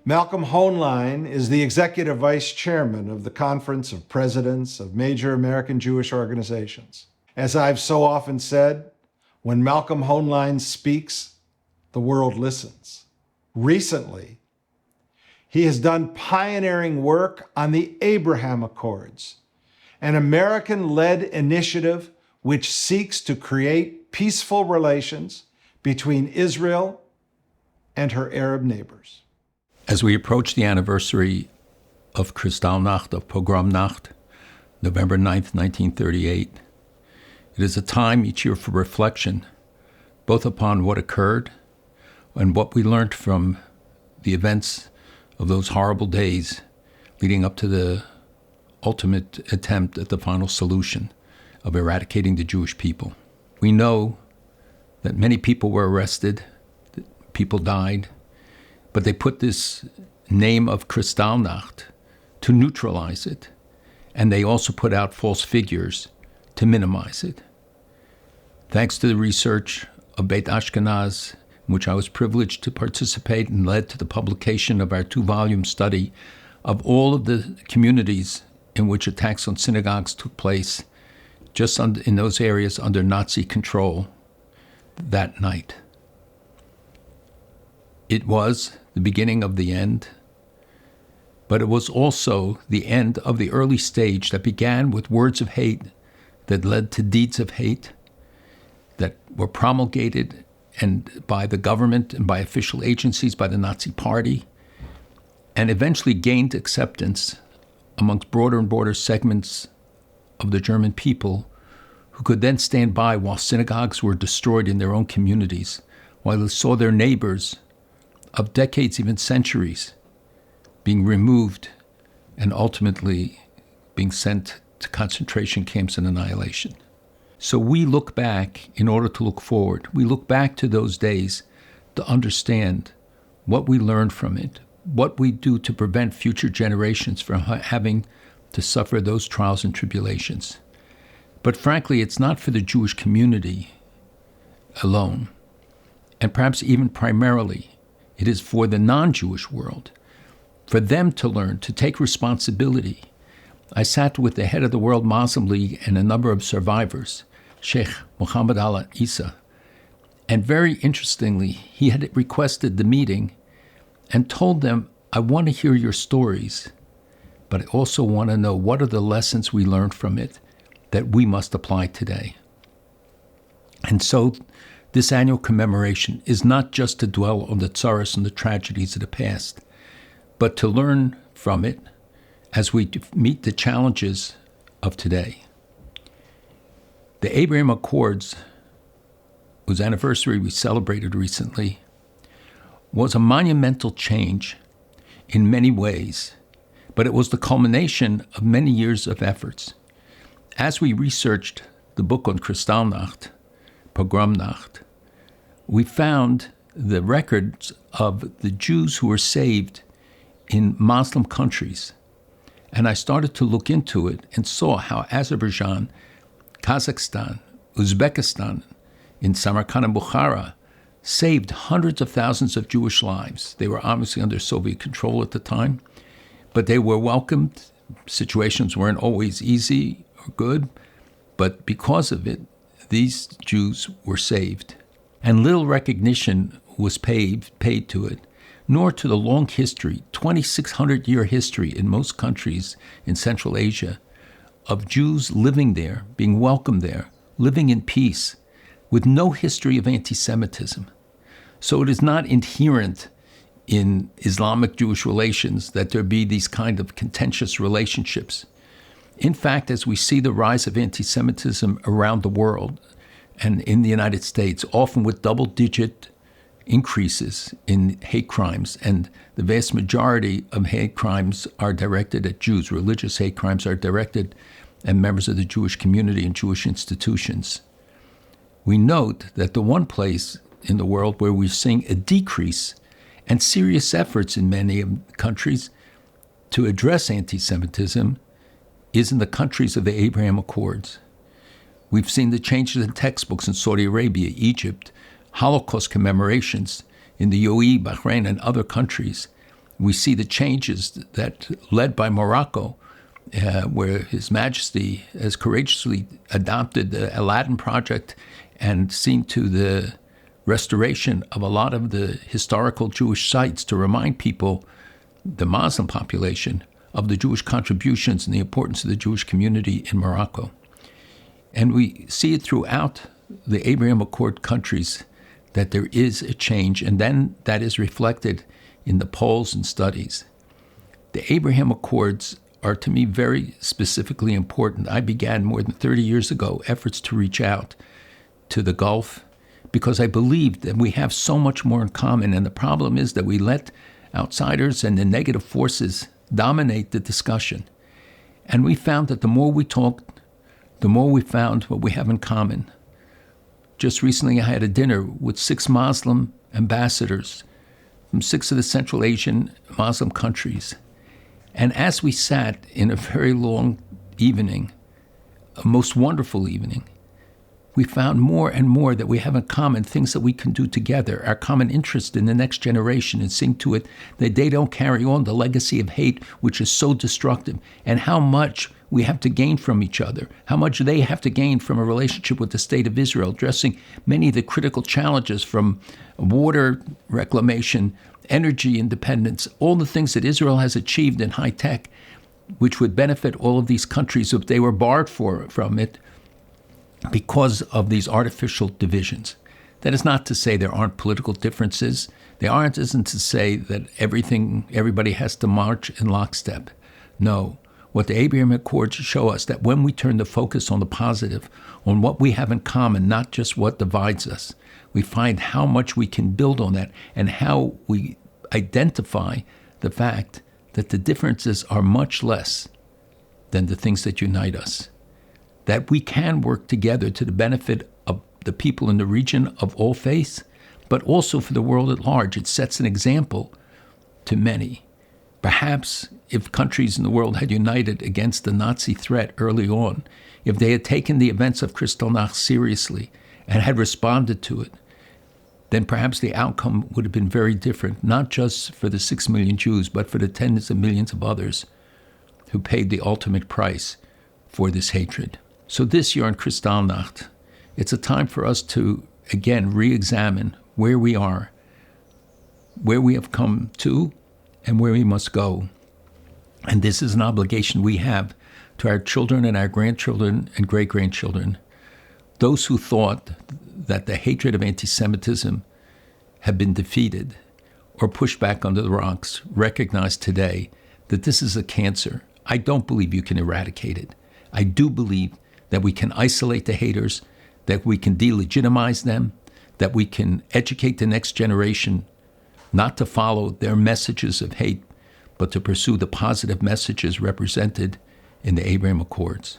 Malcolm Hoenlein is the executive vice chairman of the Conference of Presidents of Major American Jewish Organizations. As I've so often said, when Malcolm Hoenlein speaks, the world listens. Recently, he has done pioneering work on the Abraham Accords, an American-led initiative which seeks to create peaceful relations between Israel and her Arab neighbors. As we approach the anniversary of Kristallnacht, of Pogromnacht, November 9th, 1938, it is a time each year for reflection, both upon what occurred and what we learned from the events of those horrible days leading up to the ultimate attempt at the final solution of eradicating the Jewish people. We know that many people were arrested, that people died, but they put this name of Kristallnacht to neutralize it, and they also put out false figures to minimize it. Thanks to the research of Beit Ashkenaz, in which I was privileged to participate and led to the publication of our 2-volume study of all of the communities in which attacks on synagogues took place, just in those areas under Nazi control that night. It was the beginning of the end, but it was also the end of the early stage that began with words of hate that led to deeds of hate that were promulgated and by the government and by official agencies, by the Nazi Party, and eventually gained acceptance amongst broader and broader segments of the German people who could then stand by while synagogues were destroyed in their own communities, while they saw their neighbors of decades, even centuries, being removed and ultimately being sent to concentration camps and annihilation. So we look back in order to look forward. We look back to those days to understand what we learned from it, what we do to prevent future generations from having to suffer those trials and tribulations. But frankly, it's not for the Jewish community alone, and perhaps even primarily, it is for the non-Jewish world, for them to learn, to take responsibility. I sat with the head of the World Muslim League and a number of survivors, Sheikh Mohammed Al-Isa, and very interestingly, he had requested the meeting and told them, I want to hear your stories, but I also want to know what are the lessons we learned from it that we must apply today. And so this annual commemoration is not just to dwell on the tsaros and the tragedies of the past, but to learn from it as we meet the challenges of today. The Abraham Accords, whose anniversary we celebrated recently, was a monumental change in many ways, but it was the culmination of many years of efforts. As we researched the book on Kristallnacht, Pogromnacht, we found the records of the Jews who were saved in Muslim countries. And I started to look into it and saw how Azerbaijan, Kazakhstan, Uzbekistan, in Samarkand and Bukhara, saved hundreds of thousands of Jewish lives. They were obviously under Soviet control at the time, but they were welcomed. Situations weren't always easy or good, but because of it, these Jews were saved. And little recognition was paid to it, nor to the long history, 2,600-year history in most countries in Central Asia, of Jews living there, being welcomed there, living in peace, with no history of anti-Semitism. So it is not inherent in Islamic Jewish relations that there be these kind of contentious relationships. In fact, as we see the rise of anti-Semitism around the world and in the United States, often with double-digit increases in hate crimes, and the vast majority of hate crimes are directed at Jews. Religious hate crimes are directed at members of the Jewish community and Jewish institutions. We note that the one place in the world where we're seeing a decrease and serious efforts in many countries to address anti-Semitism is in the countries of the Abraham Accords. We've seen the changes in textbooks in Saudi Arabia, Egypt, Holocaust commemorations in the UAE, Bahrain, and other countries. We see the changes that led by Morocco, where His Majesty has courageously adopted the Aladdin Project and seen to the restoration of a lot of the historical Jewish sites to remind people, the Muslim population, of the Jewish contributions and the importance of the Jewish community in Morocco. And we see it throughout the Abraham Accord countries that there is a change, and then that is reflected in the polls and studies. The Abraham Accords are, to me, very specifically important. I began more than 30 years ago efforts to reach out to the Gulf because I believed that we have so much more in common, and the problem is that we let outsiders and the negative forces dominate the discussion. And we found that the more we talked, the more we found what we have in common. Just recently, I had a dinner with 6 Muslim ambassadors from 6 of the Central Asian Muslim countries. And as we sat in a very long evening, a most wonderful evening, we found more and more that we have in common, things that we can do together, our common interest in the next generation, and seeing to it that they don't carry on the legacy of hate, which is so destructive, and how much we have to gain from each other, how much they have to gain from a relationship with the State of Israel, addressing many of the critical challenges from water reclamation, energy independence, all the things that Israel has achieved in high tech, which would benefit all of these countries if they were barred from it because of these artificial divisions. That is not to say there aren't political differences. They aren't, isn't to say that everybody has to march in lockstep. No. What the Abraham Accords show us, that when we turn the focus on the positive, on what we have in common, not just what divides us, we find how much we can build on that and how we identify the fact that the differences are much less than the things that unite us. That we can work together to the benefit of the people in the region of all faiths, but also for the world at large. It sets an example to many. Perhaps if countries in the world had united against the Nazi threat early on, if they had taken the events of Kristallnacht seriously and had responded to it, then perhaps the outcome would have been very different, not just for the 6 million Jews, but for the tens of millions of others who paid the ultimate price for this hatred. So this year on Kristallnacht, it's a time for us to, again, re-examine where we are, where we have come to, and where we must go. And this is an obligation we have to our children and our grandchildren and great-grandchildren. Those who thought that the hatred of anti-Semitism had been defeated or pushed back under the rocks recognize today that this is a cancer. I don't believe you can eradicate it. I do believe that we can isolate the haters, that we can delegitimize them, that we can educate the next generation not to follow their messages of hate, but to pursue the positive messages represented in the Abraham Accords.